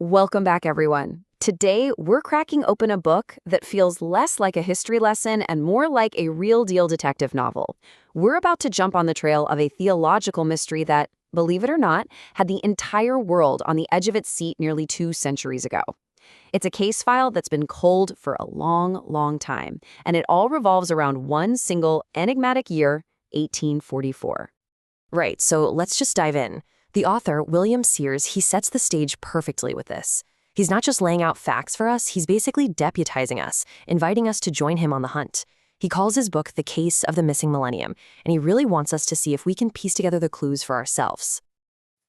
Welcome back, everyone. Today, we're cracking open a book that feels less like a history lesson and more like a real-deal detective novel. We're about to jump on the trail of a theological mystery that, believe it or not, had the entire world on the edge of its seat nearly 2 centuries ago. It's a case file that's been cold for a long, long time, and it all revolves around one single enigmatic year, 1844. Right, so let's just dive in. The author, William Sears, he sets the stage perfectly with this. He's not just laying out facts for us, he's basically deputizing us, inviting us to join him on the hunt. He calls his book The Case of the Missing Millennium, and he really wants us to see if we can piece together the clues for ourselves.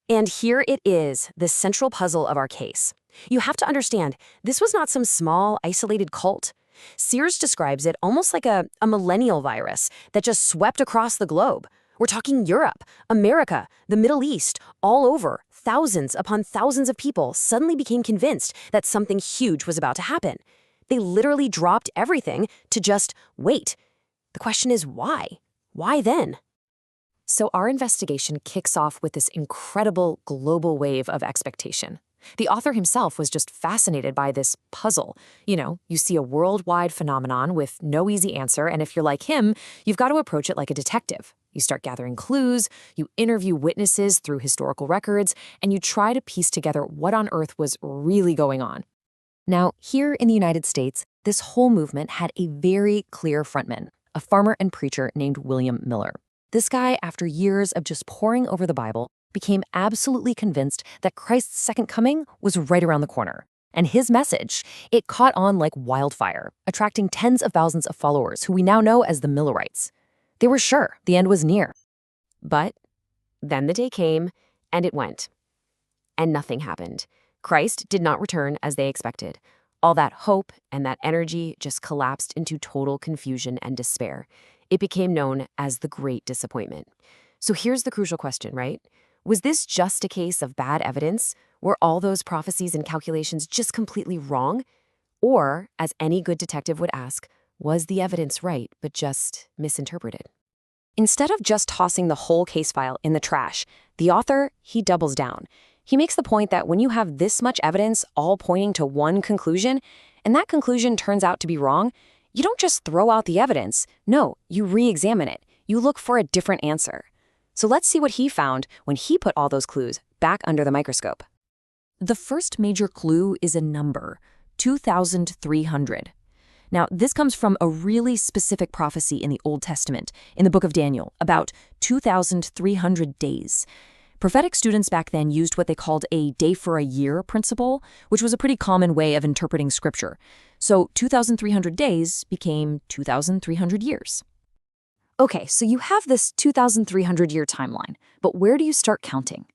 And here it is, the central puzzle of our case. You have to understand, this was not some small, isolated cult. Sears describes it almost like a millennial virus that just swept across the globe. We're talking Europe, America, the Middle East, all over. Thousands upon thousands of people suddenly became convinced that something huge was about to happen. They literally dropped everything to just wait. The question is why? Why then? So our investigation kicks off with this incredible global wave of expectation. The author himself was just fascinated by this puzzle. You see a worldwide phenomenon with no easy answer, and if you're like him, you've got to approach it like a detective. You start gathering clues, you interview witnesses through historical records, and you try to piece together what on earth was really going on. Now, here in the United States, this whole movement had a very clear frontman, a farmer and preacher named William Miller. This guy, after years of just poring over the Bible, became absolutely convinced that Christ's second coming was right around the corner. And his message, it caught on like wildfire, attracting tens of thousands of followers who we now know as the Millerites. They were sure the end was near. But then the day came, and it went. And nothing happened. Christ did not return as they expected. All that hope and that energy just collapsed into total confusion and despair. It became known as the Great Disappointment. So here's the crucial question, right? Was this just a case of bad evidence? Were all those prophecies and calculations just completely wrong? Or, as any good detective would ask, was the evidence right, but just misinterpreted? Instead of just tossing the whole case file in the trash, the author, he doubles down. He makes the point that when you have this much evidence all pointing to one conclusion, and that conclusion turns out to be wrong, you don't just throw out the evidence. No, you re-examine it. You look for a different answer. So let's see what he found when he put all those clues back under the microscope. The first major clue is a number, 2,300. Now, this comes from a really specific prophecy in the Old Testament, in the book of Daniel, about 2,300 days. Prophetic students back then used what they called a day for a year principle, which was a pretty common way of interpreting scripture. So 2,300 days became 2,300 years. Okay, so you have this 2,300-year timeline, but where do you start counting?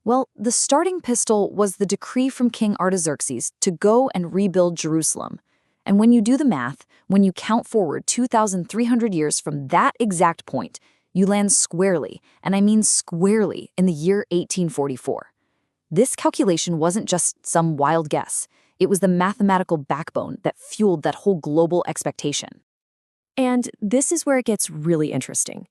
Well, the starting pistol was the decree from King Artaxerxes to go and rebuild Jerusalem. And when you do the math, when you count forward 2,300 years from that exact point, you land squarely, and I mean squarely, in the year 1844. This calculation wasn't just some wild guess. It was the mathematical backbone that fueled that whole global expectation. And this is where it gets really interesting.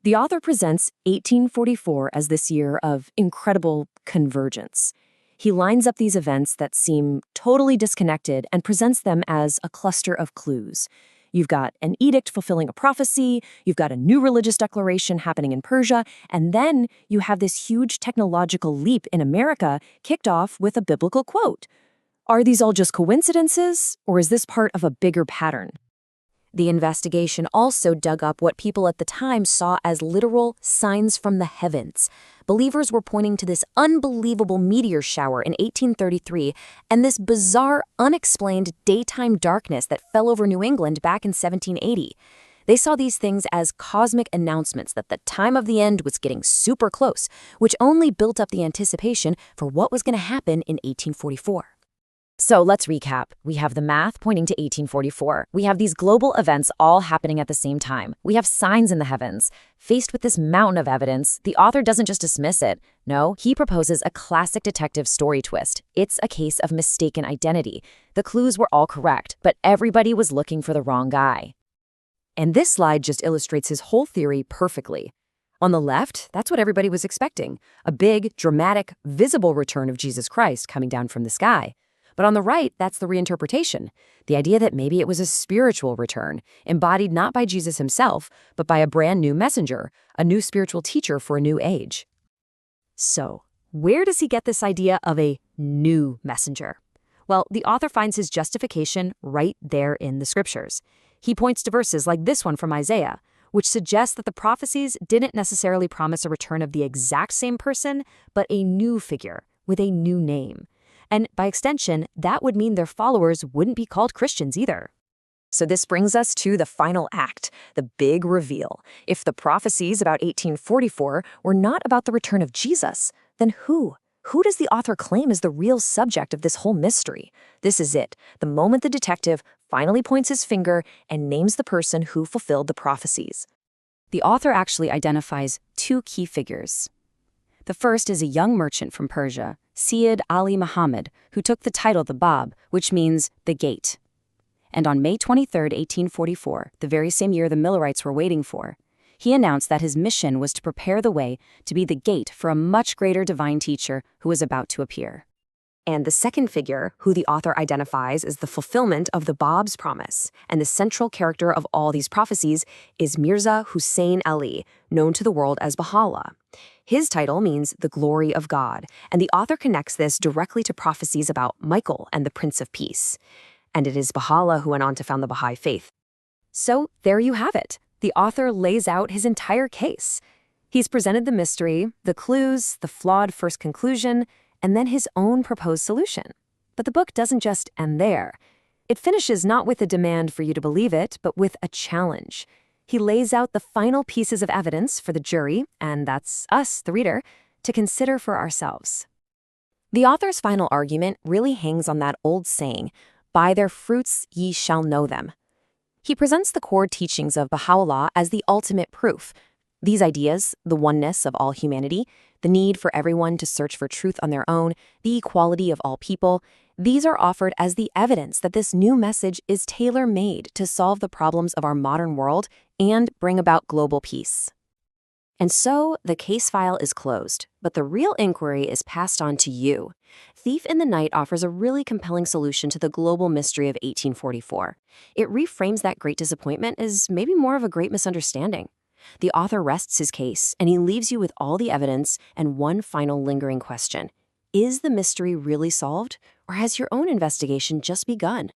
The author presents 1844 as this year of incredible convergence. He lines up these events that seem totally disconnected and presents them as a cluster of clues. You've got an edict fulfilling a prophecy, you've got a new religious declaration happening in Persia, and then you have this huge technological leap in America kicked off with a biblical quote. Are these all just coincidences, or is this part of a bigger pattern? The investigation also dug up what people at the time saw as literal signs from the heavens. Believers were pointing to this unbelievable meteor shower in 1833 and this bizarre, unexplained daytime darkness that fell over New England back in 1780. They saw these things as cosmic announcements that the time of the end was getting super close, which only built up the anticipation for what was going to happen in 1844. So let's recap. We have the math pointing to 1844. We have these global events all happening at the same time. We have signs in the heavens. Faced with this mountain of evidence, the author doesn't just dismiss it. No, he proposes a classic detective story twist. It's a case of mistaken identity. The clues were all correct, but everybody was looking for the wrong guy. And this slide just illustrates his whole theory perfectly. On the left, that's what everybody was expecting, a big, dramatic, visible return of Jesus Christ coming down from the sky. But on the right, that's the reinterpretation, the idea that maybe it was a spiritual return, embodied not by Jesus himself, but by a brand new messenger, a new spiritual teacher for a new age. So, where does he get this idea of a new messenger? Well, the author finds his justification right there in the scriptures. He points to verses like this one from Isaiah, which suggests that the prophecies didn't necessarily promise a return of the exact same person, but a new figure with a new name. And by extension, that would mean their followers wouldn't be called Christians either. So this brings us to the final act, the big reveal. If the prophecies about 1844 were not about the return of Jesus, then who? Who does the author claim is the real subject of this whole mystery? This is it, the moment the detective finally points his finger and names the person who fulfilled the prophecies. The author actually identifies two key figures. The first is a young merchant from Persia, Syed Ali Muhammad, who took the title the Bab, which means the gate. And on May 23, 1844, the very same year the Millerites were waiting for, he announced that his mission was to prepare the way to be the gate for a much greater divine teacher who was about to appear. And the second figure, who the author identifies as the fulfillment of the Bab's promise, and the central character of all these prophecies, is Mirza Hussein Ali, known to the world as Baha'u'llah. His title means the glory of God, and the author connects this directly to prophecies about Michael and the Prince of Peace. And it is Baha'u'llah who went on to found the Baha'i faith. So there you have it. The author lays out his entire case. He's presented the mystery, the clues, the flawed first conclusion, and then his own proposed solution. But the book doesn't just end there. It finishes not with a demand for you to believe it, but with a challenge. He lays out the final pieces of evidence for the jury, and that's us, the reader, to consider for ourselves. The author's final argument really hangs on that old saying, "By their fruits ye shall know them." He presents the core teachings of Baha'u'llah as the ultimate proof. These ideas, the oneness of all humanity, the need for everyone to search for truth on their own, the equality of all people, these are offered as the evidence that this new message is tailor-made to solve the problems of our modern world and bring about global peace. And so, the case file is closed, but the real inquiry is passed on to you. Thief in the Night offers a really compelling solution to the global mystery of 1844. It reframes that great disappointment as maybe more of a great misunderstanding. The author rests his case, and he leaves you with all the evidence and one final lingering question. Is the mystery really solved, or has your own investigation just begun?